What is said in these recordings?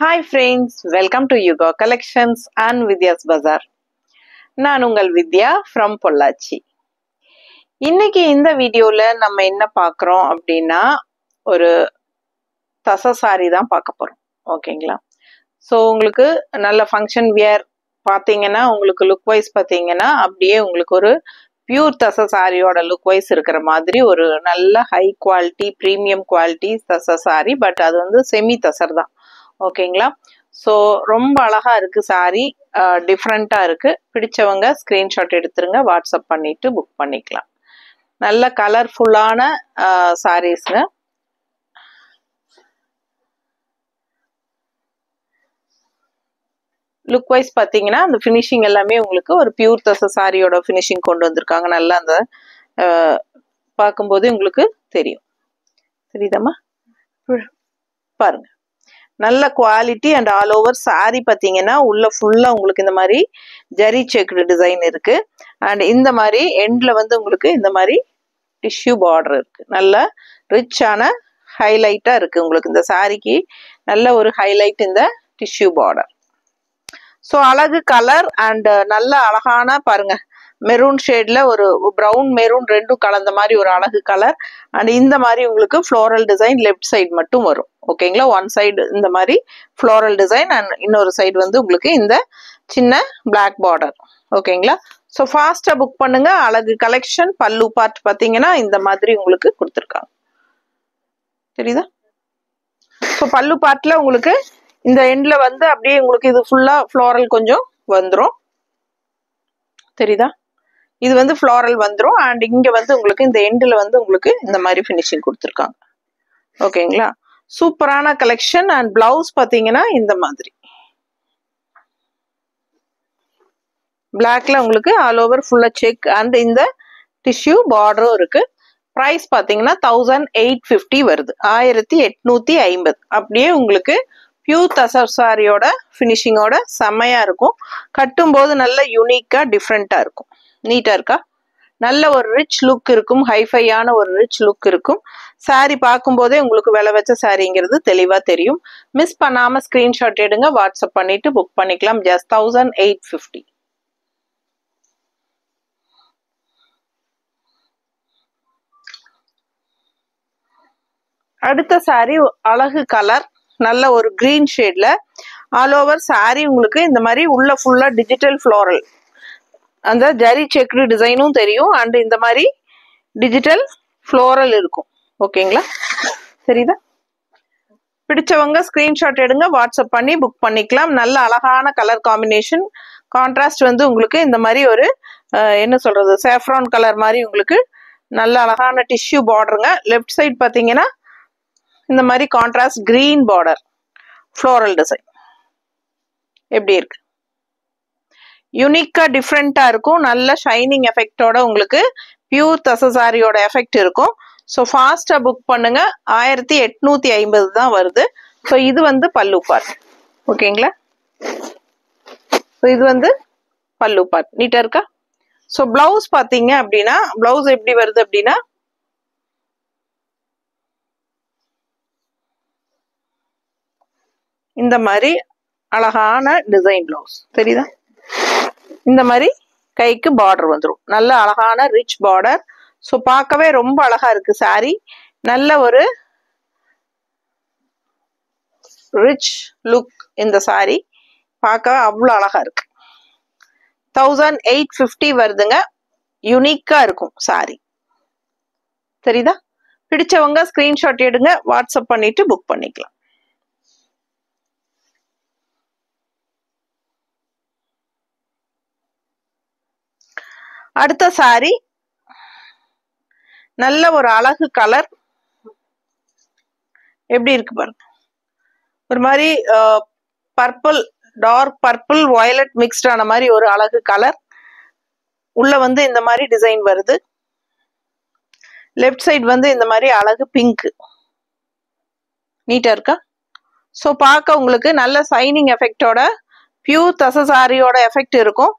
Hi friends, welcome to Yuga Collections and Vidya's Bazaar. நான் உங்கள் வித்யா from Pollachi. இன்னைக்கு இந்த வீடியோல நம்ம என்ன பார்க்குறோம் அப்படின்னா ஒரு தசை சாரி தான் பார்க்க போறோம். ஓகேங்களா? ஸோ உங்களுக்கு நல்ல ஃபங்க்ஷன் வியர் பார்த்தீங்கன்னா உங்களுக்கு லுக் வைஸ் பார்த்தீங்கன்னா அப்படியே உங்களுக்கு ஒரு பியூர் தசை சாரியோட லுக் வைஸ் இருக்கிற மாதிரி ஒரு நல்ல ஹை குவாலிட்டி ப்ரீமியம் குவாலிட்டி தசை சாரி. பட் அது வந்து செமி தசர் தான். ஓகேங்களா? ஸோ ரொம்ப அழகா இருக்கு சாரி, டிஃப்ரெண்டா இருக்கு. பிடிச்சவங்க ஸ்கிரீன்ஷாட் எடுத்துருங்க, வாட்ஸ்அப் பண்ணிட்டு புக் பண்ணிக்கலாம். நல்ல கலர்ஃபுல்லான சாரீஸ்ங்க. லுக் வைஸ் பார்த்தீங்கன்னா அந்த ஃபினிஷிங் எல்லாமே உங்களுக்கு ஒரு பியூர் தசை சாரியோட ஃபினிஷிங் கொண்டு வந்திருக்காங்க. நல்லா அந்த பார்க்கும்போது உங்களுக்கு தெரியும். தெரியுதாம்மா? பாருங்க, நல்ல quality and all over sorry பார்த்தீங்கன்னா உள்ள ஃபுல்லா உங்களுக்கு இந்த மாதிரி ஜரி செக்டு டிசைன் இருக்கு. அண்ட் இந்த மாதிரி எண்ட்ல வந்து உங்களுக்கு இந்த மாதிரி டிஷ்யூ பார்டர் இருக்கு. நல்ல ரிச்சான ஹைலைட்டா இருக்கு. உங்களுக்கு இந்த சாரிக்கு நல்ல ஒரு ஹைலைட் இந்த டிஷ்யூ பார்டர். ஸோ அழகு கலர் அண்ட் நல்ல அழகான பாருங்க, மெரூன் ஷேட்ல ஒரு ப்ரௌன் மெரூன் ரெண்டும் கலந்த மாதிரி ஒரு அழகு கலர். அண்ட் இந்த மாதிரி உங்களுக்கு ஃப்ளோரல் டிசைன் லெஃப்ட் சைடு மட்டும் வரும். ஓகேங்களா? ஒன் சைடு இந்த மாதிரி ஃப்ளோரல் டிசைன் அண்ட் இன்னொரு சைடு வந்து உங்களுக்கு இந்த சின்ன பிளாக் பார்டர். ஓகேங்களா? ஸோ ஃபாஸ்டா புக் பண்ணுங்க. அழகு கலெக்ஷன். பல்லு பார்ட் பார்த்தீங்கன்னா இந்த மாதிரி உங்களுக்கு கொடுத்துருக்காங்க. தெரியுதா? ஸோ பல்லு பார்ட்ல உங்களுக்கு இந்த எண்ட்ல வந்து அப்படியே உங்களுக்கு இது ஃபுல்லா ஃப்ளோரல் கொஞ்சம் வந்துடும். தெரியுதா? இது வந்து ஃப்ளோரல் வந்துடும். அண்ட் இங்க வந்து உங்களுக்கு இந்த எண்டில் வந்து உங்களுக்கு இந்த மாதிரி ஃபினிஷிங் கொடுத்துருக்காங்க. ஓகேங்களா? சூப்பரான கலெக்ஷன். அண்ட் பிளவுஸ் பார்த்தீங்கன்னா இந்த மாதிரி பிளாக்ல உங்களுக்கு ஆல் ஓவர் ஃபுல்லா செக் அண்ட் இந்த டிஷ்யூ பார்டரும் இருக்கு. ப்ரைஸ் பார்த்தீங்கன்னா 1850 வருது. 1850. அப்படியே உங்களுக்கு பியூர் தசர் சாரியோட ஃபினிஷிங்கோட செம்மையா இருக்கும். கட்டும்போது நல்ல யூனிக்கா டிஃப்ரெண்டா இருக்கும். நீட்டா இருக்கா? நல்ல ஒரு ரிச் லுக் இருக்கும். ஹைஃபையான ஒரு ரிச் லுக் இருக்கும். சாரி பார்க்கும்போதே உங்களுக்கு விலை வச்ச சாரிங்கிறது தெளிவா தெரியும். மிஸ் பண்ணாம ஸ்கிரீன்ஷாட் எடுங்க, வாட்ஸ்அப் பண்ணிட்டு புக் பண்ணிக்கலாம். ஜஸ்ட் 1850. அடுத்த சாரி அழகு கலர், நல்ல ஒரு கிரீன் ஷேட்ல ஆல் ஓவர் சாரி உங்களுக்கு இந்த மாதிரி உள்ள ஃபுல்லா டிஜிட்டல் ஃப்ளோரல் அந்த ஜரி செக்டு டிசைனும் தெரியும். அண்ட் இந்த மாதிரி டிஜிட்டல் ஃப்ளோரல் இருக்கும். ஓகேங்களா? தெரியுதா? பிடிச்சவங்க ஸ்கிரீன்ஷாட் எடுங்க, வாட்ஸ்அப் பண்ணி புக் பண்ணிக்கலாம். நல்ல அழகான கலர் காம்பினேஷன். கான்ட்ராஸ்ட் வந்து உங்களுக்கு இந்த மாதிரி ஒரு என்ன சொல்றது, சேஃப்ரான் கலர் மாதிரி உங்களுக்கு நல்ல அழகான டிஷ்யூ பார்டருங்க. லெஃப்ட் சைட் பார்த்தீங்கன்னா இந்த மாதிரி contrast green border floral design. எப்படி இருக்கு? யூனிக்கா டிஃப்ரெண்டா இருக்கும். நல்ல ஷைனிங் எஃபெக்டோட உங்களுக்கு பியூர் தசை சாரியோட எஃபெக்ட் இருக்கும். ஸோ ஃபாஸ்டா புக் பண்ணுங்க. 1850 தான் வருது. ஸோ இது வந்து பல்லு பார்ட். ஓகேங்களா? ஸோ இது வந்து பல்லு பார்ட். நீட்டா இருக்கா? ஸோ பிளவுஸ் பார்த்தீங்க அப்படின்னா பிளவுஸ் எப்படி வருது அப்படின்னா இந்த மாதிரி அழகான டிசைன் பிளவுஸ். தெரியுதா? இந்த மாதிரி கைக்கு பார்டர் வந்துடும். நல்ல அழகான ரிச் பார்டர். ஸோ பார்க்கவே ரொம்ப அழகா இருக்கு சாரி. நல்ல ஒரு ரிச் லுக் இந்த சாரி. பார்க்க அவ்வளோ அழகா இருக்கு. 1850 வருதுங்க. யூனிக்கா இருக்கும் சாரி. தெரியுதா? பிடிச்சவங்க ஸ்கிரீன்ஷாட் எடுங்க, வாட்ஸ்அப் பண்ணிட்டு புக் பண்ணிக்கலாம். அடுத்த சாரி நல்ல ஒரு அழகு கலர். எப்படி இருக்கு பாருங்க. ஒரு மாதிரி purple, dark purple violet mixed ஆன மாதிரி ஒரு அழகு கலர். உள்ள வந்து இந்த மாதிரி டிசைன் வருது. லெஃப்ட் சைடு வந்து இந்த மாதிரி அழகு பிங்க். நீட்டா இருக்கா? ஸோ பார்க்க உங்களுக்கு நல்ல சைனிங் எஃபெக்டோட பியூர் தசை சாரியோட எஃபெக்ட் இருக்கும்.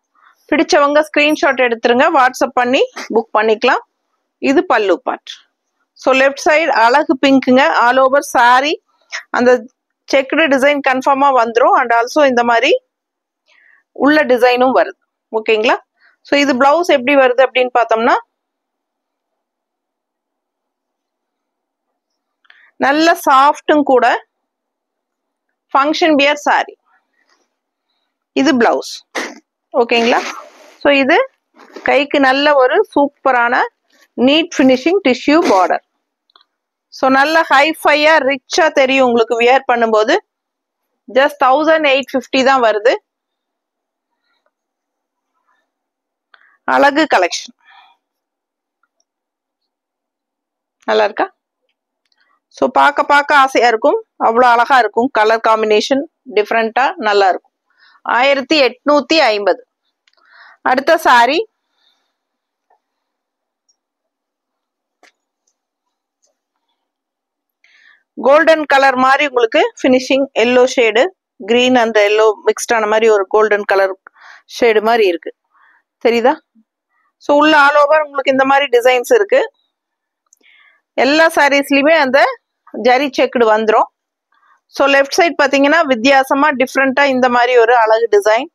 பிடிச்சவங்க ஸ்கிரீன்ஷாட் எடுத்துருங்க, வாட்ஸ்அப் பண்ணி புக் பண்ணிக்கலாம். இது பல்லு பார்ட். ஸோ லெஃப்ட் சைடு அழகு பிங்க்குங்க. ஆல் ஓவர் சாரி அந்த செக்குடு டிசைன் கன்ஃபார்மா வந்துடும். அண்ட் ஆல்சோ இந்த மாதிரி உள்ள டிசைனும் வருது. ஓகேங்களா? ஸோ இது பிளவுஸ் எப்படி வருது அப்படின்னு பார்த்தோம்னா நல்ல சாஃப்டும் கூட, ஃபங்க்ஷன் வியர் சாரி. இது பிளவுஸ். ஓகேங்களா? ஸோ இது கைக்கு நல்ல ஒரு சூப்பரான NEET finishing tissue border. So நல்ல ஹைஃபையா ரிச்சா தெரியும் உங்களுக்கு வியர் பண்ணும்போது. ஜஸ்ட் 1850 தான் வருது. அழகு கலெக்ஷன். நல்லா இருக்கா? ஸோ பார்க்க ஆசையா இருக்கும். அவ்வளோ அழகா இருக்கும். கலர் காம்பினேஷன் டிஃப்ரெண்டா நல்லா இருக்கும். 1850. அடுத்த சாரி கோல்டன் கலர் மாதிரி உங்களுக்கு finishing yellow shade, green and yellow மிக்ஸ்டான மாதிரி ஒரு கோல்டன் கலர் ஷேடு மாதிரி இருக்கு. தெரியுதா? ஸோ உள்ள ஆல் ஓவர் உங்களுக்கு இந்த மாதிரி டிசைன்ஸ் இருக்கு. எல்லா சாரீஸ்லயுமே அந்த ஜரி செக்குடு வந்துடும். ஸோ லெஃப்ட் சைட் பார்த்தீங்கன்னா வித்தியாசமா டிஃப்ரெண்டா இந்த மாதிரி ஒரு அழகு டிசைன்.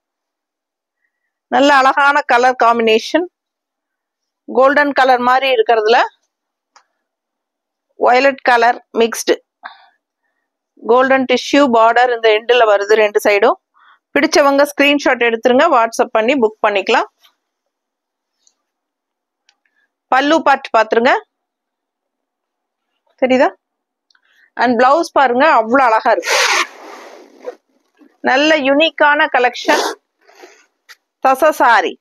நல்ல அழகான கலர் காம்பினேஷன். கோல்டன் கலர் மாதிரி இருக்கிறதுல violet colour mixed. Golden tissue border இந்த எண்டில் வருது ரெண்டு சைடும். பிடிச்சவங்க ஸ்கிரீன்ஷாட் எடுத்துருங்க, வாட்ஸ்அப் பண்ணி புக் பண்ணிக்கலாம். பல்லு பார்ட் பாத்துருங்க. தெரியுதா? அண்ட் பிளவுஸ் பாருங்க, அவ்வளவு அழகா இருக்கு. நல்ல யூனிக்கான கலெக்ஷன். தச சாரி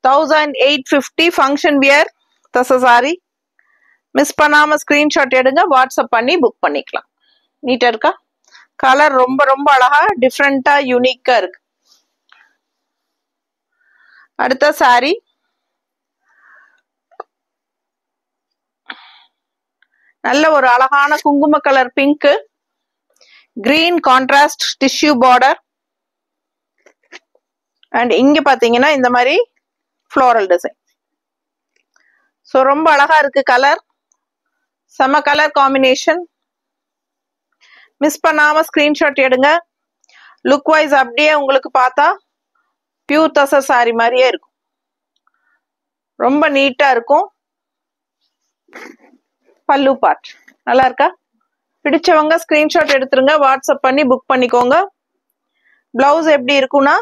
1850 ஃபங்க்ஷன் வியர் தச சாரி. மிஸ் பண்ணாம ஸ்கிரீன்ஷாட் எடுங்க, வாட்ஸ்அப் பண்ணி புக் பண்ணிக்கலாம். நீட்டா இருக்கா? கலர் ரொம்ப ரொம்ப அழகா டிஃப்ரெண்டா யூனிக்கா இருக்கு. அடுத்த சாரி நல்ல ஒரு அழகான குங்கும colour pink, green contrast tissue border. And இங்க பாத்தீங்கன்னா இந்த மாதிரி ஃப்ளோரல் டிசைன். ஸோ ரொம்ப அழகா இருக்கு கலர். செம கலர் காம்பினேஷன். மிஸ் பண்ணாம ஸ்கிரீன்ஷாட் எடுங்க. லுக் வைஸ் அப்படியே உங்களுக்கு பார்த்தா பியூர் தச சாரி மாதிரியே இருக்கும். ரொம்ப நீட்டா இருக்கும். பல்லு பார்ட் நல்லா இருக்கா? பிடிச்சவங்க ஸ்கிரீன்ஷாட் எடுத்துருங்க, வாட்ஸ்அப் பண்ணி புக் பண்ணிக்கோங்க. பிளவுஸ் எப்படி இருக்கும்னா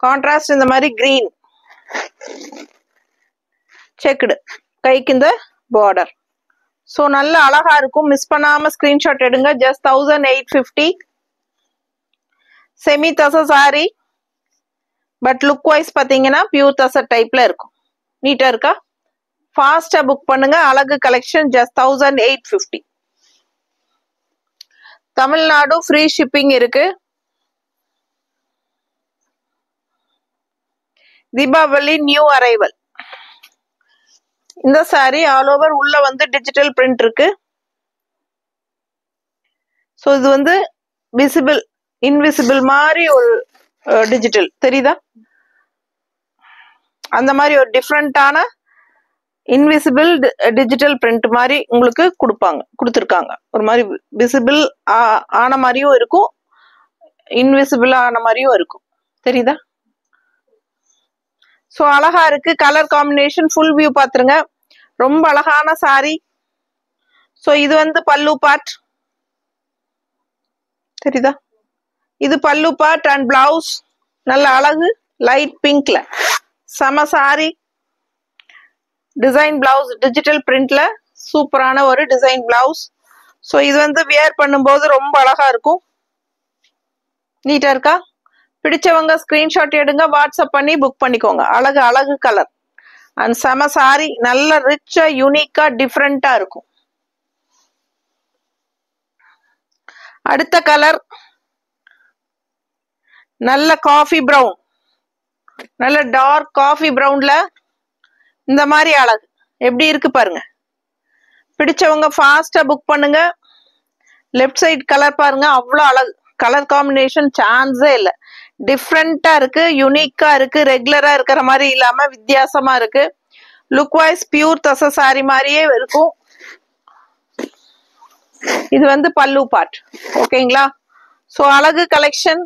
கான்ட்ராஸ்ட் இந்த மாதிரி கிரீன் செக்குடு, கைக்கு இந்த பார்டர். ஸோ நல்ல அழகா இருக்கும். மிஸ் பண்ணாம ஸ்கிரீன்ஷாட் எடுங்க. Just 1850. Semi tussar saree, but look wise பாத்தீங்கன்னா பியூர் தச டைப்ல இருக்கும். நீட்டா இருக்கா? ஃபாஸ்டா புக் பண்ணுங்க. அழகு collection just 1850. Tamil Nadu free shipping இருக்கு. Deepavali new arrival. இந்த சாரி ஆல் ஓவர் உள்ள வந்து டிஜிட்டல் பிரிண்ட் இருக்கு. ஸோ இது வந்து விசிபிள் இன்விசிபிள் மாதிரி ஒரு டிஜிட்டல் தெரியுதா? அந்த மாதிரி ஒரு டிஃப்ரெண்டான இன்விசிபிள் டிஜிட்டல் பிரிண்ட் மாதிரி உங்களுக்கு கொடுத்துருக்காங்க. ஒரு மாதிரி விசிபிள் ஆன மாதிரியும் இருக்கும், இன்விசிபிள் ஆன மாதிரியும் இருக்கும். தெரியுதா? ஸோ அழகா இருக்கு. கலர் காம்பினேஷன் ஃபுல் வியூ பாத்துருங்க. ரொம்ப அழகான சாரி. ஸோ இது வந்து பல்லு பார்ட். தெரியுதா? இது பல்லு பார்ட் அண்ட் பிளவுஸ் நல்ல அழகு லைட் பிங்க்ல செம சாரி. டிசைன் பிளவுஸ் டிஜிட்டல் பிரிண்ட்ல சூப்பரான ஒரு டிசைன் பிளவுஸ். ஸோ இது வந்து வியர் பண்ணும்போது ரொம்ப அழகா இருக்கும். நீட்டா இருக்கா? பிடிச்சவங்க ஸ்கிரீன்ஷாட் எடுங்க, வாட்ஸ்அப் பண்ணி புக் பண்ணிக்கோங்க. அழகு அழகு கலர் அண்ட் செம சாரி. நல்ல ரிச்சா யூனிக்கா டிஃப்ரெண்டா இருக்கும். அடுத்த கலர் நல்ல காஃபி பிரவுன், நல்ல டார்க் காஃபி பிரவுன்ல இந்த மாதிரி அழகு எப்படி இருக்கு பாருங்க. பிடிச்சவங்க ஃபாஸ்டா புக் பண்ணுங்க. லெஃப்ட் சைட் கலர் பாருங்க, அவ்வளோ அழகு. கலர் காம்பினேஷன் சான்ஸே இல்லை. டிஃப்ரெண்டா இருக்கு, யூனிக்கா இருக்கு. ரெகுலரா இருக்கிற மாதிரி இல்லாம வித்தியாசமா இருக்கு. லுக் வைஸ் பியூர் தசை சாரி மாதிரியே இருக்கும். இது வந்து பல்லு பார்ட். ஓகேங்களா? ஸோ அழகு collection,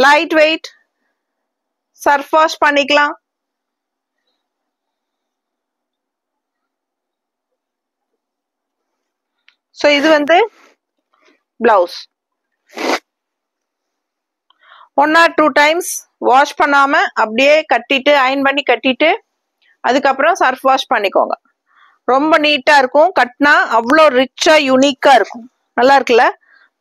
light weight, surf wash பண்ணிக்கலாம். ஸோ இது வந்து பிளவுஸ். 1 or 2 times வாஷ் பண்ணாம அப்படியே கட்டிட்டு அயன் பண்ணி கட்டிட்டு அதுக்கப்புறம் சர்ஃப் வாஷ் பண்ணிக்கோங்க. ரொம்ப நீட்டா இருக்கும். கட்டினா அவ்வளோ ரிச்சா யூனிக்கா இருக்கும். நல்லா இருக்குல்ல?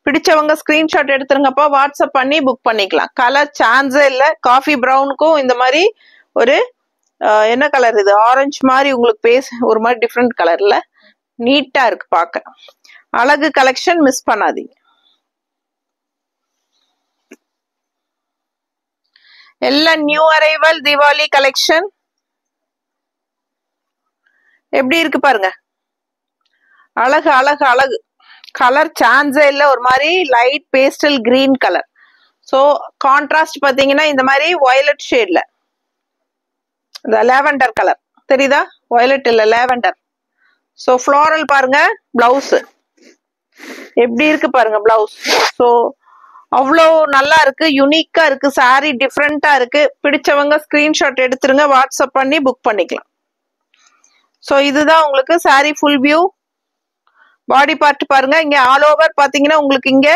பிடிச்சவங்க ஸ்கிரீன்ஷாட் எடுத்துருங்கப்பா, வாட்ஸ்அப் பண்ணி புக் பண்ணிக்கலாம். கலர் சான்ஸே இல்லை. காஃபி ப்ரௌனுக்கும் இந்த மாதிரி ஒரு என்ன கலர் இது, ஆரஞ்சு மாதிரி உங்களுக்கு பேஸ் ஒரு மாதிரி டிஃப்ரெண்ட் கலர்ல நீட்டா இருக்கு பார்க்க. அழகு கலெக்ஷன் மிஸ் பண்ணாதீங்க. எல்லாம் நியூ அரைவல் தீபாவளி கலெக்ஷன். எப்படி இருக்கு பாருங்க. அழகு அழகு அழகு. கலர் சான்ஸே இல்லை. ஒரு மாதிரி light pastel green colour. So contrast பார்த்தீங்கன்னா இந்த மாதிரி வயலட் ஷேட்ல இந்த லேவெண்டர் கலர் தெரியுதா? வயலட் இல்லை, லேவெண்டர். ஸோ ஃப்ளோரல் பாருங்க. பிளவுஸ் எப்படி இருக்கு பாருங்க பிளவுஸ். ஸோ அவ்வளோ நல்லா இருக்கு, யூனிக்கா இருக்கு. சாரி டிஃப்ரெண்டா இருக்கு. பிடிச்சவங்க ஸ்கிரீன்ஷாட் எடுத்துருங்க, வாட்ஸ்அப் பண்ணி புக் பண்ணிக்கலாம். ஸோ இதுதான் உங்களுக்கு sorry full view. Body part பாருங்க. இங்க ஆல் ஓவர் பாத்தீங்கன்னா உங்களுக்கு இங்க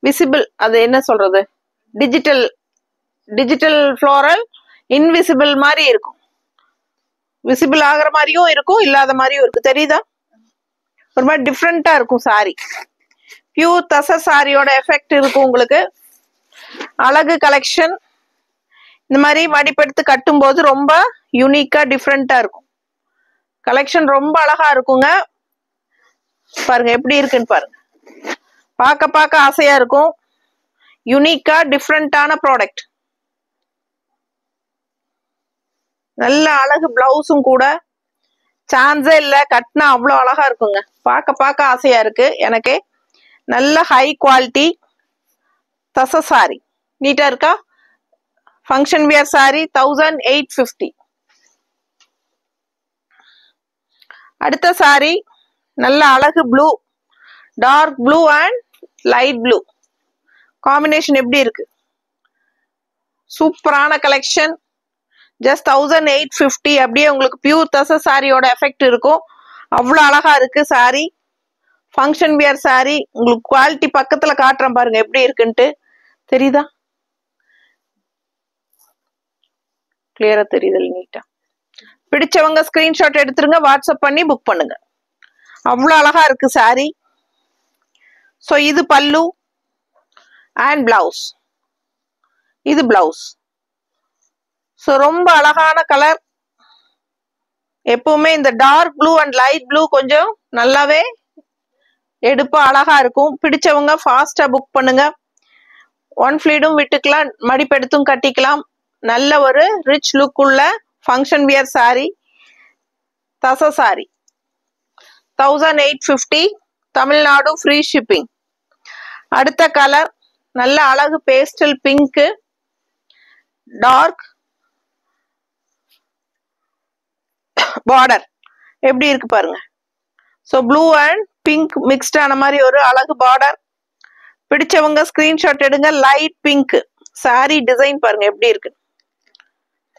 விசிபிள், அது என்ன சொல்றது, டிஜிட்டல் ஃப்ளோரல் இன்விசிபிள் மாதிரி இருக்கும். விசிபிள் ஆகிற மாதிரியும் இருக்கும், இல்லாத மாதிரியும் இருக்கு. தெரியுதா? ஒரு மாதிரி டிஃப்ரெண்டா இருக்கும் சாரி. பியூர் தசை சாரியோட எஃபெக்ட் இருக்கும் உங்களுக்கு. அழகு கலெக்ஷன். இந்த மாதிரி மடிப்பெடுத்து கட்டும் போது ரொம்ப யூனிக்கா டிஃப்ரெண்டா இருக்கும். கலெக்ஷன் ரொம்ப அழகா இருக்குங்க. பாருங்க எப்படி இருக்குன்னு பாருங்க. பார்க்க பார்க்க ஆசையா இருக்கும். யூனிக்கா டிஃப்ரெண்டான ப்ராடக்ட். நல்ல அழகு பிளவுஸும் கூட. சான்ஸே இல்லை. கட்டினா அவ்வளோ அழகா இருக்குங்க. பார்க்க பார்க்க ஆசையா இருக்கு எனக்கு. நல்ல ஹை குவாலிட்டி தசை சாரி. நீட்டா இருக்கா? Function wear sari 1850. அடுத்த சாரி நல்ல அழகு blue, dark blue and light blue combination. எப்படி இருக்கு? சூப்பரான கலெக்ஷன். ஜஸ்ட் 1850. அப்படியே உங்களுக்கு பியூர் தசை சாரியோட எஃபெக்ட் இருக்கும். அவ்வளோ அழகா இருக்கு சாரி. Function wear sorry. உங்களுக்கு குவாலிட்டி பக்கத்துல காட்டுறேன் பாருங்க எப்படி இருக்குன்ட்டு. தெரியுதா? கிளியரா தெரியுது நீட்டா. பிடிச்சவங்க ஸ்கிரீன்ஷாட் எடுத்துருங்க, வாட்ஸ்அப் பண்ணி புக் பண்ணுங்க. அவ்வளோ அழகா இருக்கு சாரி. ஸோ இது பல்லு அண்ட் பிளவுஸ். இது பிளவுஸ். ஸோ ரொம்ப அழகான கலர். எப்பவுமே இந்த dark blue and light blue கொஞ்சம் நல்லாவே எடுப்பா அழகா இருக்கும். பிடிச்சவங்க ஃபாஸ்டா புக் பண்ணுங்க. 1 ஃபிளீடும் விட்டுக்கலாம், மடிப்பெடுத்தும் கட்டிக்கலாம். நல்ல ஒரு ரிச் லுக் உள்ள ஃபங்க்ஷன் வியர் சாரி, தசை சாரி. 1850. Tamil Nadu free shipping. அடுத்த கலர் நல்ல அழகு பேஸ்டல் பிங்க், டார்க் பார்டர். எப்படி இருக்கு பாருங்க. So blue and pink mixed ஆன மாதிரி ஒரு அழகு பார்டர். பிடிச்சவங்க ஸ்கிரீன்ஷாட் எடுங்க. லைட் பிங்க் சாரி டிசைன் பாருங்க எப்படி இருக்கு.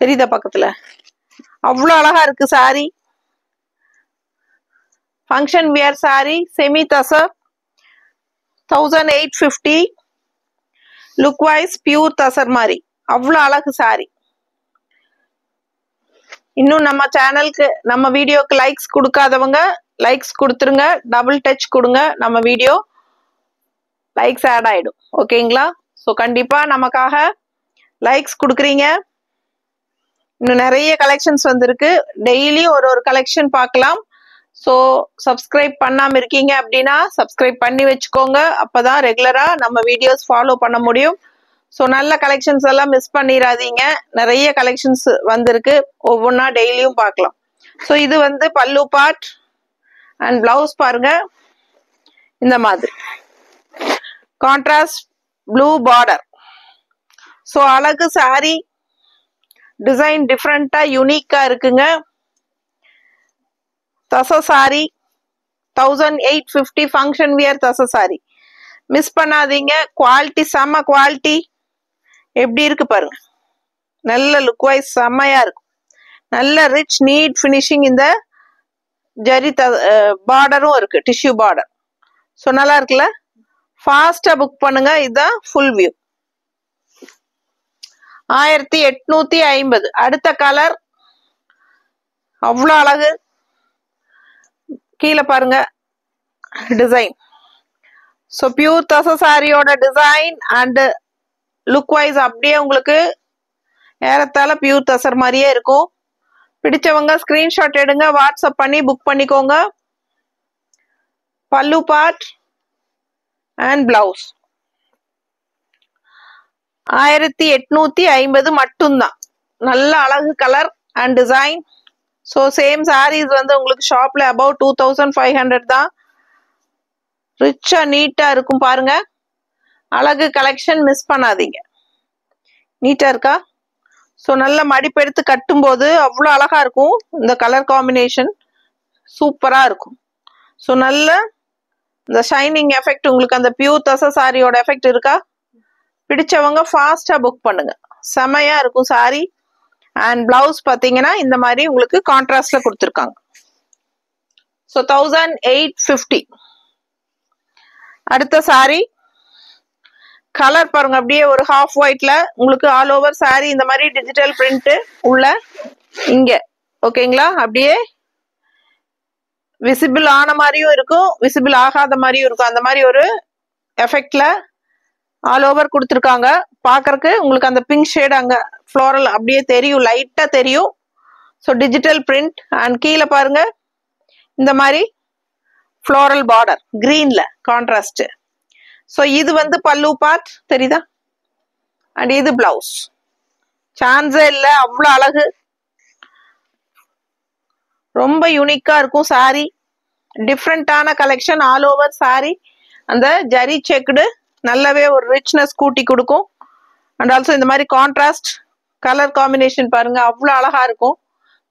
தெரியுதா பக்கத்துல? அவ்வளோ அழகா இருக்கு saree. Function wear saree semi tussar 1850. Look wise pure tussar மாதிரி அவ்வளோ அழகு சாரி. இன்னும் நம்ம சேனலுக்கு நம்ம வீடியோக்கு லைக்ஸ் கொடுக்காதவங்க லைக்ஸ் கொடுத்துருங்க. டபுள் டச் கொடுங்க. நம்ம வீடியோ லைக்ஸ் ஆட் ஆயிடும். ஓகேங்களா? ஸோ கண்டிப்பா நமக்காக லைக்ஸ் கொடுக்குறீங்க. இன்னும் நிறைய கலெக்ஷன்ஸ் வந்திருக்கு. டெய்லி ஒரு கலெக்ஷன் பார்க்கலாம். ஸோ சப்ஸ்கிரைப் பண்ணாம இருக்கீங்க அப்படின்னா சப்ஸ்கிரைப் பண்ணி வச்சுக்கோங்க. அப்பதான் ரெகுலரா நம்ம வீடியோஸ் ஃபாலோ பண்ண முடியும். ஸோ நல்ல கலெக்ஷன்ஸ் எல்லாம் மிஸ் பண்ணிடாதீங்க. நிறைய கலெக்ஷன்ஸ் வந்திருக்கு. ஒவ்வொன்றா டெய்லியும் பார்க்கலாம். ஸோ இது வந்து பல்லு பார்ட் அண்ட் பிளவுஸ் பாருங்க. இந்த மாதிரி கான்ட்ராஸ்ட் ப்ளூ பார்டர். ஸோ அழகு சாரி. டிசைன் டிஃப்ரெண்டா யூனிக்கா இருக்குங்க. தச சாரி 1850 ஃபங்க்ஷன் வியர் தச சாரி. மிஸ் பண்ணாதீங்க. குவாலிட்டி செம்ம குவாலிட்டி. எப்படி இருக்கு பாருங்க. நல்ல லுக் வைஸ் செம்மையா இருக்கும். நல்ல ரிச் நீட் ஃபினிஷிங். இந்த ஜரி பார்டரும் இருக்கு, டிஷ்யூ பார்டர். ஸோ நல்லா இருக்குல்ல. ஃபாஸ்டா புக் பண்ணுங்க. இதுதான் ஃபுல் வியூ. 1850. அடுத்த கலர் அவ்வளோ அழகு. கீழே பாருங்க டிசைன். ஸோ பியூர் தச சாரியோட டிசைன் அண்ட் லுக் வைஸ் அப்படியே உங்களுக்கு ஏறத்தாழ பியூர் தசர் மாதிரியே இருக்கும். பிடிச்சவங்க ஸ்கிரீன்ஷாட் எடுங்க, வாட்ஸ்அப் பண்ணி புக் பண்ணிக்கோங்க. பல்லு பார்ட் அண்ட் பிளவுஸ் 1850 மட்டும்தான். நல்ல அழகு colour and design. So same saris வந்து உங்களுக்கு ஷாப்ல அபவுட் 2500 தான். ரிச்சா நீட்டா இருக்கும் பாருங்க. அழகு கலெக்ஷன், மிஸ் பண்ணாதீங்க. நீட்டா இருக்கா? ஸோ நல்ல மடிப்பெடுத்து கட்டும் போது அவ்வளோ அழகா இருக்கும். இந்த கலர் காம்பினேஷன் சூப்பரா இருக்கும். ஸோ நல்ல இந்த ஷைனிங் எஃபெக்ட் உங்களுக்கு அந்த பியூர் தச சாரியோட எஃபெக்ட் இருக்கா? பிடிச்சவங்க ஃபாஸ்டா புக் பண்ணுங்க. செமையா இருக்கும் சாரி. அண்ட் பிளவுஸ் பார்த்தீங்கன்னா இந்த மாதிரி உங்களுக்கு கான்ட்ராஸ்ட்ல கொடுத்துருக்காங்க. ஸோ 1850. அடுத்த சாரி கலர் பாருங்க. அப்படியே ஒரு ஹாஃப் ஒயிட்ல உங்களுக்கு ஆல் ஓவர் சாரி இந்த மாதிரி டிஜிட்டல் பிரிண்ட் உள்ள இங்க ஓகேங்களா. அப்படியே விசிபிள் ஆன மாதிரியும் இருக்கும், விசிபிள் ஆகாத மாதிரியும் இருக்கும். அந்த மாதிரி ஒரு எஃபெக்ட்ல ஆல் ஓவர் கொடுத்துருக்காங்க. பார்க்கறக்கு உங்களுக்கு அந்த பிங்க் ஷேட் அங்க ஃப்ளோரல் அப்படியே தெரியும், லைட்டா தெரியும். ஸோ டிஜிட்டல் பிரிண்ட் அண்ட் கீழே பாருங்க இந்த மாதிரி ஃப்ளோரல் பார்டர் கிரீன்ல கான்ட்ராஸ்ட். ஸோ இது வந்து பல்லு பார்ட் தெரியுதா? அண்ட் இது பிளவுஸ். சான்ஸே இல்லை, அவ்வளோ அழகு. ரொம்ப யூனிக்கா இருக்கும் சாரி. டிஃப்ரெண்டான கலெக்ஷன். ஆல் ஓவர் சாரி அந்த ஜரி செக்குடு நல்லாவே ஒரு ரிச்னஸ் கூட்டி கொடுக்கும். அண்ட் ஆல்சோ இந்த மாதிரி கான்ட்ராஸ்ட் கலர் காம்பினேஷன் பாருங்க, அவ்வளோ அழகா இருக்கும்.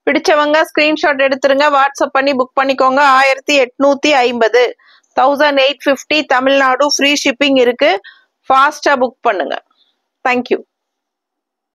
பிடிச்சவங்க ஸ்கிரீன்ஷாட் எடுத்துருங்க, வாட்ஸ்அப் பண்ணி புக் பண்ணிக்கோங்க. 1850, 1850 தமிழ்நாடு. ஃப்ரீ ஷிப்பிங் இருக்கு. ஃபாஸ்டா புக் பண்ணுங்க. தேங்க்யூ.